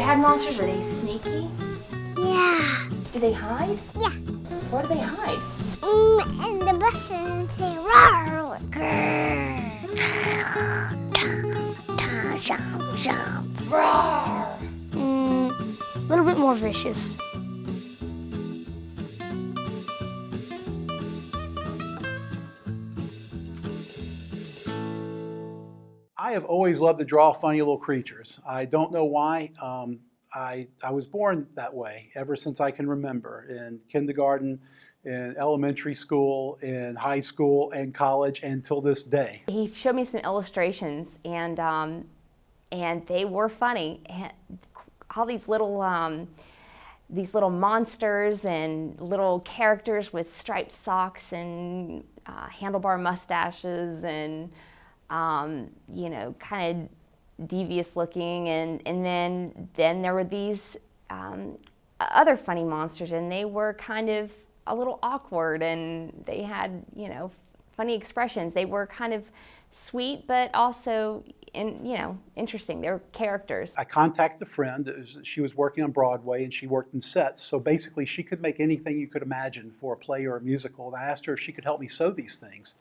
had monsters? Were they sneaky? Yeah. Do they hide? Yeah. Where do they hide? And the bus and say roar. Jump. Roar! A little bit more vicious. I have always loved to draw funny little creatures. I don't know why. I was born that way ever since I can remember. In kindergarten, in elementary school, in high school, and college, and till this day. He showed me some illustrations, and they were funny. And all these little monsters and little characters with striped socks and handlebar mustaches and you know, kind of devious looking, and then there were these other funny monsters, and they were kind of a little awkward, and they had, you know, funny expressions. They were kind of sweet, but also interesting. They were characters. I contacted a friend. She was working on Broadway, and she worked in sets. So basically, she could make anything you could imagine for a play or a musical. And I asked her if she could help me sew these things.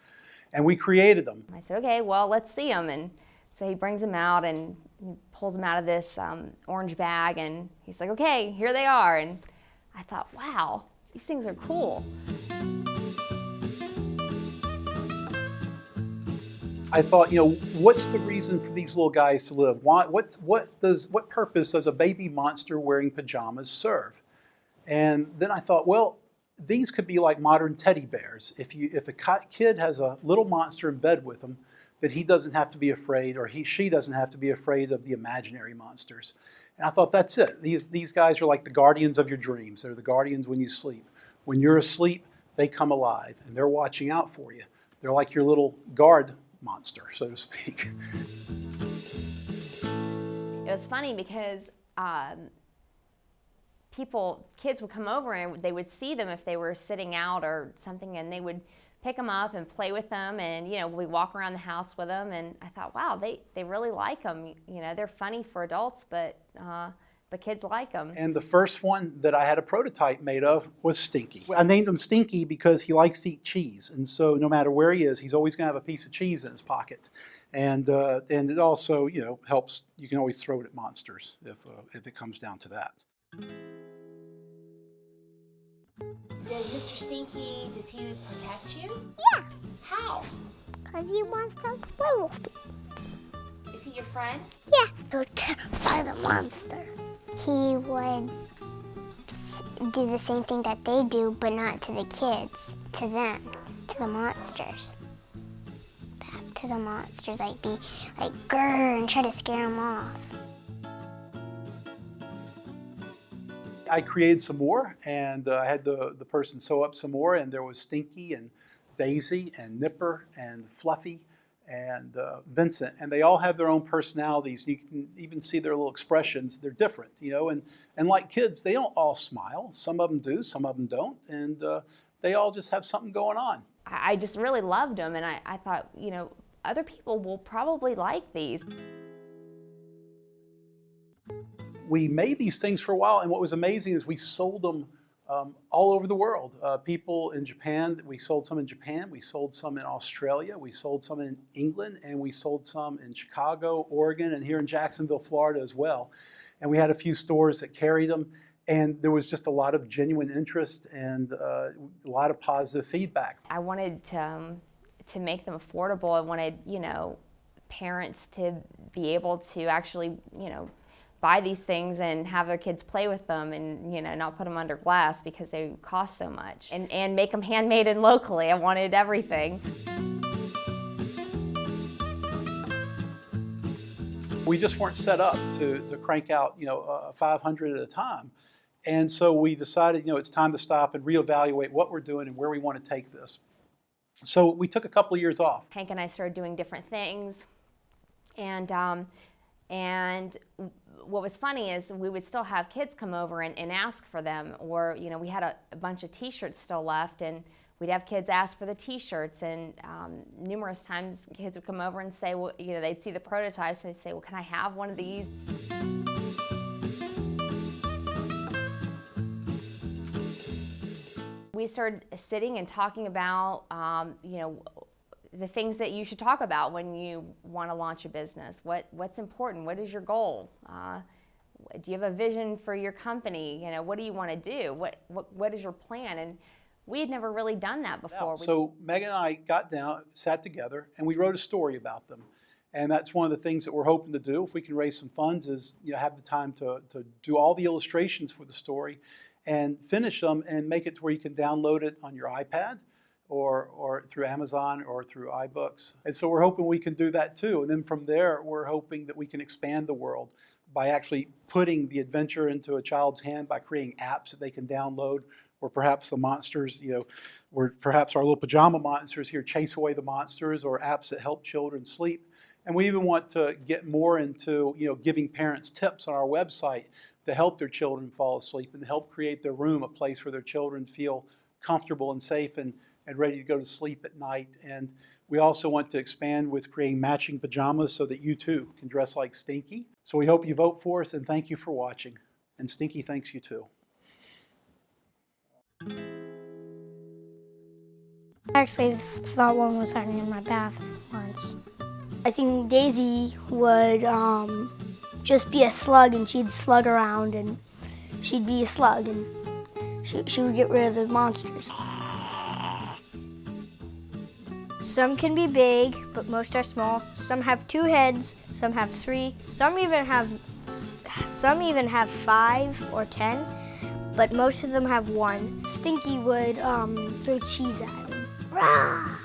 And we created them. I said, okay, well, let's see them. And so he brings them out and he pulls them out of this orange bag, and he's like, okay, here they are. And I thought, wow, these things are cool. I thought, you know, what's the reason for these little guys to live? What purpose does a baby monster wearing pajamas serve? And then I thought, well, these could be like modern teddy bears. If a kid has a little monster in bed with them, that he doesn't have to be afraid, or she doesn't have to be afraid of the imaginary monsters. And I thought, that's it. These guys are like the guardians of your dreams. They're the guardians when you sleep. When you're asleep, they come alive, and they're watching out for you. They're like your little guard monster, so to speak. It was funny because kids would come over and they would see them if they were sitting out or something, and they would pick them up and play with them, and we walk around the house with them, and I thought, wow, they really like them. They're funny for adults, but kids like them. And the first one that I had a prototype made of was Stinky. I named him Stinky because he likes to eat cheese, and so no matter where he is, he's always going to have a piece of cheese in his pocket. And it also, helps. You can always throw it at monsters if it comes down to that. Does Mr. Stinky, does he protect you? Yeah. How? Because he wants to play with me. Is he your friend? Yeah. Go terrify the monster. He would do the same thing that they do, but not to the kids, to them, to the monsters. Back to the monsters, be like, grrr, and try to scare them off. I created some more, and I had the person sew up some more, and there was Stinky and Daisy and Nipper and Fluffy and Vincent, and they all have their own personalities. You can even see their little expressions. They're different, and like kids, they don't all smile. Some of them do, some of them don't, and they all just have something going on. I just really loved them, and I thought, other people will probably like these. We made these things for a while, and what was amazing is we sold them all over the world. People in Japan, we sold some in Japan, we sold some in Australia, we sold some in England, and we sold some in Chicago, Oregon, and here in Jacksonville, Florida as well. And we had a few stores that carried them, and there was just a lot of genuine interest and a lot of positive feedback. I wanted to make them affordable. I wanted, parents to be able to actually, buy these things and have their kids play with them, and not put them under glass because they cost so much, and make them handmade and locally. I wanted everything. We just weren't set up to crank out 500 at a time, and so we decided it's time to stop and reevaluate what we're doing and where we want to take this. So we took a couple of years off. Hank and I started doing different things, and what was funny is we would still have kids come over and ask for them, or we had a bunch of t-shirts still left, and we'd have kids ask for the t-shirts, and numerous times kids would come over and say, well, they'd see the prototypes and they'd say, well, can I have one of these? we started sitting and talking about, you know, the things that you should talk about when you want to launch a business. What's important? What is your goal? Do you have a vision for your company? You know, what do you want to do? What is your plan? And we had never really done that before. So Megan and I got down, sat together, and we wrote a story about them. And that's one of the things that we're hoping to do, if we can raise some funds, is have the time to do all the illustrations for the story and finish them and make it to where you can download it on your iPad or through Amazon or through iBooks. And so we're hoping we can do that too. And then from there, we're hoping that we can expand the world by actually putting the adventure into a child's hand by creating apps that they can download, or perhaps the monsters, or perhaps our little pajama monsters here chase away the monsters, or apps that help children sleep. And we even want to get more into giving parents tips on our website to help their children fall asleep and to help create their room a place where their children feel comfortable and safe and ready to go to sleep at night. And we also want to expand with creating matching pajamas so that you too can dress like Stinky. So we hope you vote for us, and thank you for watching. And Stinky thanks you too. I actually thought one was hiding in my bathroom once. I think Daisy would just be a slug, and she'd slug around, and she'd be a slug, and she would get rid of the monsters. Some can be big, but most are small. Some have 2 heads, some have 3, some even have 5 or 10, but most of them have 1. Stinky would throw cheese at him. Rah!